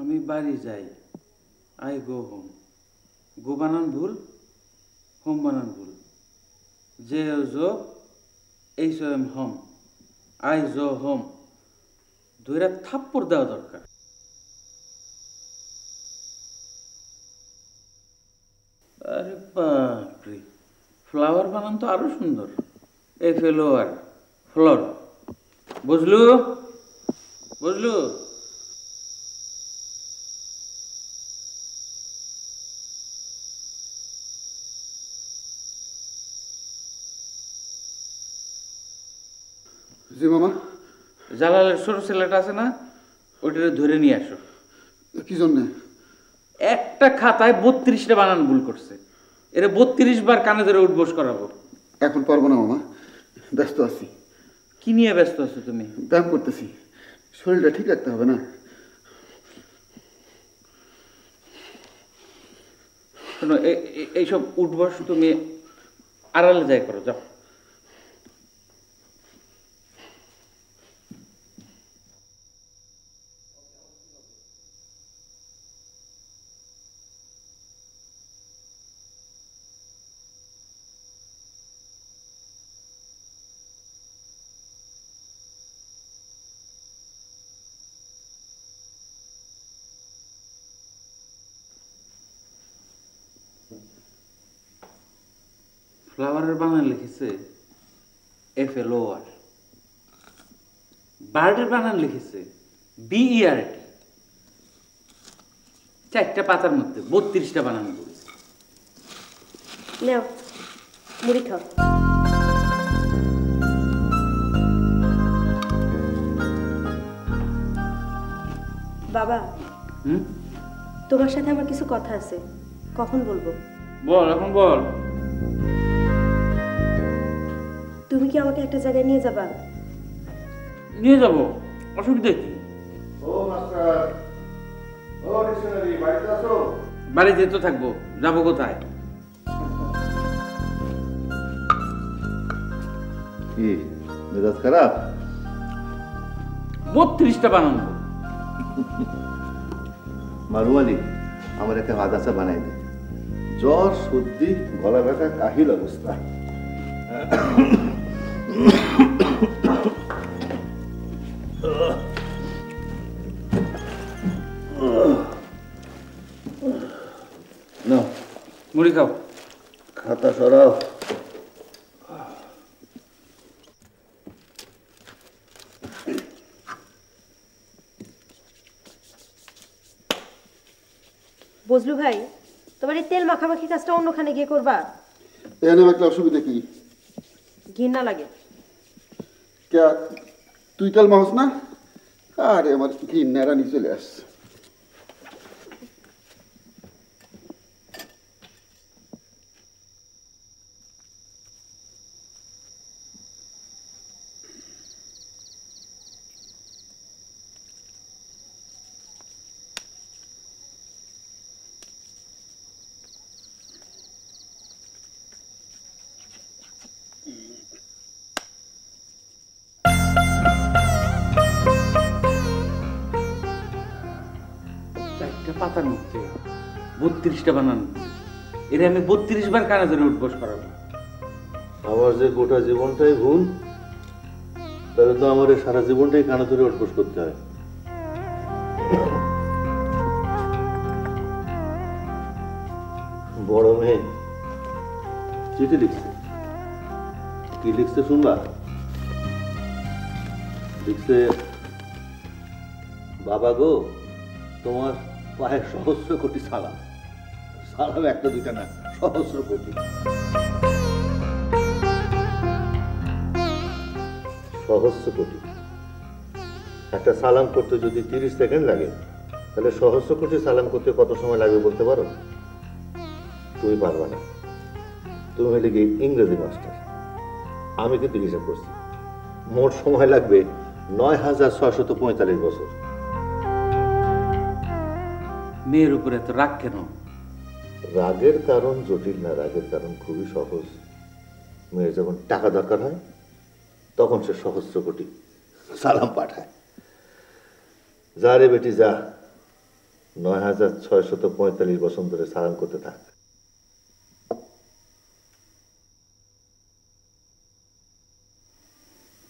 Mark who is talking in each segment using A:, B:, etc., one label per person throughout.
A: আমি বাড়ি যাই, আই গো হোম। গো বানান ভুল, হোম বানান ভুল। যে go H O M home, I go home. দুইটা থাপ্পড় দেওয়া দরকার। আরে বাপরে, ফ্লাওয়ার বানান তো আরো সুন্দর। FLOR, floor. বুঝলু বুঝলু?
B: জি মামা।
A: জালালের ছোট ছেলেটা আছে না, ওইটা ধরে নিয়ে আসো।
B: কি জন্যে?
A: একটা খাতায় 32টা বানান ভুল করছে। এর 32 বার কানে ধরে উঠবোস করাবো।
B: এখন পারবো না মামা, ব্যস্ত আছি।
A: কি নিয়ে ব্যস্ত আছো তুমি?
B: ব্যায়াম করতেছি, শরীরটা ঠিক রাখতে হবে না।
A: শোনো, এইসব উঠবোস তুমি আড়ালে যাই করো, যাও। ফ্লাওয়ারের বানান লিখেছে FLOR, বার্ডের বানান লিখেছে BERT। 4টা পাতার মধ্যে 32টা বানান করেছে।
C: নাও মুড়ি খাও। বাবা, তোমার সাথে আমার কিছু কথা আছে, কখন বলবো?
A: বল, এখন বল।
C: তুমি কি আমাকে একটা জায়গায় নিয়ে যাবা?
A: নিয়ে যাব, অসুবিধা কি?
B: ও মাস্টার, ও ডিকশনারি, বাড়িতে আছো?
A: বাড়িতে তো থাকবো, যাবো কোথায়?
B: কি মেজাজ খারাপ?
A: 32টা বানানো।
B: মারুয়ালি, আমার একটা মাদাসা বানাই দে। জ্বর, সর্দি, গলা ব্যথা, কাহিল অবস্থা।
A: না, মুড়ি খাও।
B: খাতা সরাও।
C: বজলু ভাই, তোমার এই তেল মাখামাখি কাজটা অন্যখানে গিয়ে করবা।
B: এখানে একটা অসুবিধা কি?
C: ঘৃণা লাগে।
B: কে তুই তেল মাহস না? আরে আমার ঘৃণারা নিয়ে চলে আসছে।
A: পাতার মধ্যে 32টা বানান। এর আমি 32 বার কানে ধরে উঠবোস করাবো।
D: আমার যে গোটা জীবনটাই ভুল, তাহলে তো আমার সারা জীবনটাই কানে ধরে উঠবোস করতে হয়। বড় মেয়ে চিঠি লিখছে। কি লিখছে শুনবা? লিখছে, বাবা গো, তোমার পায়ে সহস্র কোটি সালাম। সালাম একটা দুইটা না, সহস্র কোটি। সহস্র কোটি। একটা সালাম করতে যদি 30 সেকেন্ড লাগে, তাহলে সহস্র কোটি সালাম করতে কত সময় লাগবে বলতে পারো? তুমি পারবা না। তুমি হলে কি ইংরেজি মাস্টার। আমি কিন্তু হিসাব করছি, মোট সময় লাগবে 9645 বছর।
A: মেয়ের উপরে তো রাগ কেন?
D: রাগের কারণ জটিল না, রাগের কারণ খুবই সহজ। মেয়ের যখন টাকা দরকার হয়, তখন সে সহস্র কোটি সালাম পাঠায়। যা রে বেটি যা, 9645 বছর ধরে সালাম করতে থাক।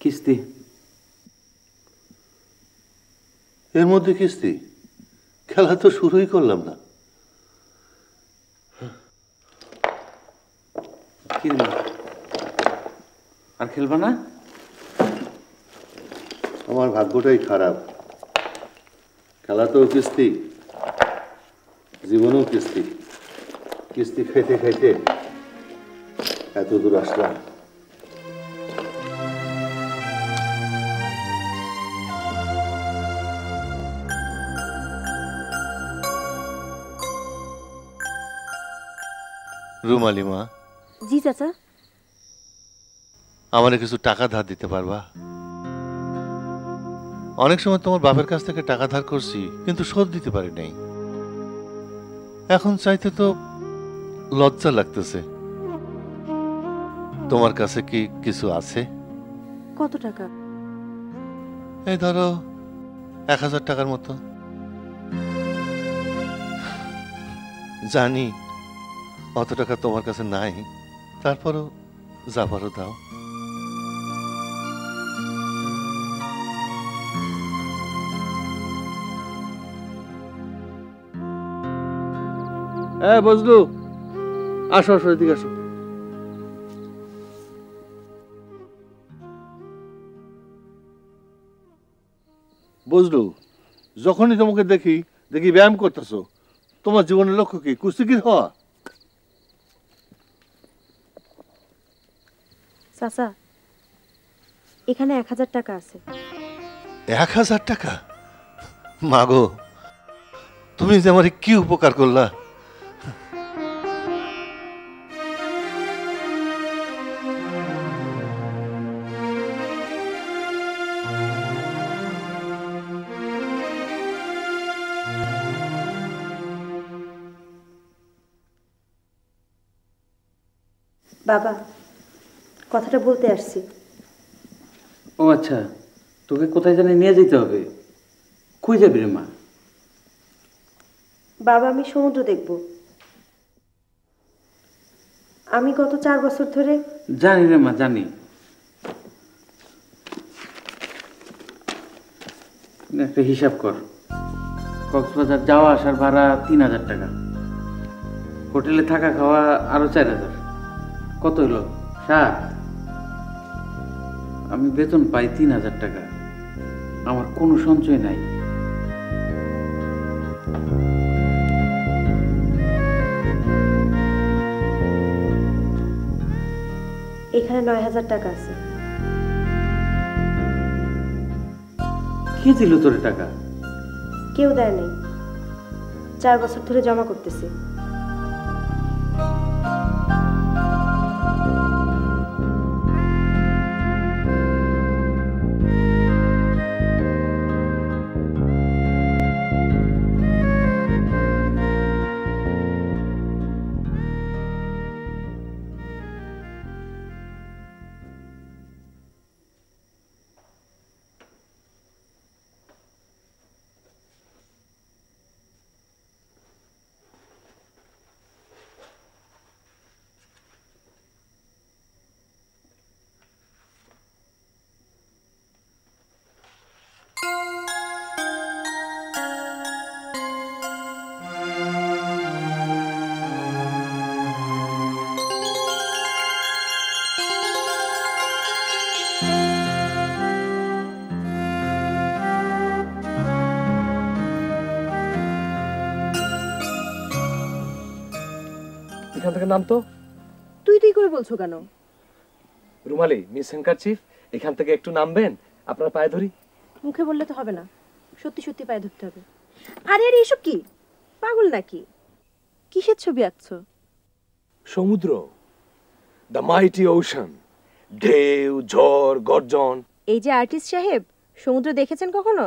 A: কিস্তি
B: এর মধ্যে কিস্তি? খেলা তো শুরুই করলাম না।
A: কি দিল? আর খেলবা না?
B: আমার ভাগ্যটাই খারাপ। খেলাতেও কিস্তি, জীবনেও কিস্তি। কিস্তি খাইতে খাইতে এত দূর আসলাম।
D: রুমালি মা,
C: জি চাচা।
D: আমারে কিছু টাকা ধার দিতে পারবা? অনেক সময় তোমার বাপের কাছ থেকে টাকা ধার করছি, কিন্তু শোধ দিতে পারি নাই। এখন চাইতে তো লজ্জা লাগতেছে। তোমার কাছে কি কিছু আছে?
C: কত টাকা?
D: এই ধরো 1000 টাকার মতো। জানি অত টাকা তোমার কাছে নাই, তারপরও যা পারো দাও।
B: বজলু, আসো আসো, এদিকে আসো। বজলু, যখনই তোমাকে দেখি দেখি ব্যায়াম করতেছো। তোমার জীবনের লক্ষ্য কি? কুস্তিগীর হওয়া?
C: চাচা, এখানে 1000 টাকা আছে।
D: 1000 টাকা? মাগো, তুমি যে আমার কি উপকার করলা।
C: বাবা, কথাটা বলতে আসছি।
A: ও আচ্ছা, তোকে কোথায় জানি নিয়ে যেতে হবে। কই যাবি রে মা?
C: বাবা, আমি সমুদ্র দেখব। আমি গত 4 বছর ধরে।
A: জানি রে মা, জানি। একটা হিসাব কর। কক্সবাজার যাওয়া আসার ভাড়া 3000 টাকা, হোটেলে থাকা খাওয়া আরো 4000। কত হলো? 7। আমি বেতন পাই 3000 টাকা। আমার কোনো সঞ্চয় নাই।
C: এখানে 9000 টাকা আছে।
A: কে দিল তোর টাকা?
C: কেউ দেয় নাই, 4 বছর ধরে জমা করতেছি।
E: এখান থেকে নামতো।
C: তুই তুই করে বলছো কেন?
E: রুমালি, মিস হ্যান্ডকারচিফ, এখান থেকে একটু নামবেন? আপনার পায়ে ধরি।
C: মুখে বললে তো হবে না, সত্যি সত্যি পায়ে ধরতে হবে। আরে আরে, এসব কি? পাগল নাকি? কিসের ছবি আঁকছো?
E: সমুদ্র, দ্য মাইটি ওশান, ঢেউ, ঝড়, গর্জন।
C: এই যে আর্টিস্ট সাহেব, সমুদ্র দেখেছেন কখনো?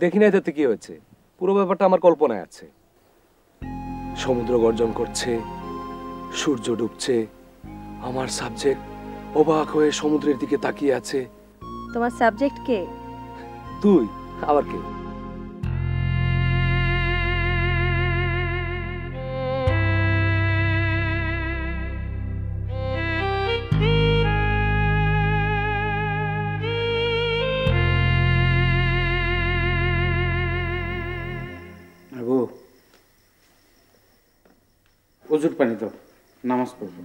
E: দেখি নাই, তাতে কি হয়েছে? পুরো ব্যাপারটা আমার কল্পনায় আছে। সমুদ্র গর্জন করছে, সূর্য ডুবছে, আমার সাবজেক্ট অবাক হয়ে সমুদ্রের দিকে তাকিয়ে আছে।
C: তোমার সাবজেক্ট কে?
E: তুই? আবার কে?
A: অজুর পানি দাও, নামাজ পড়বো।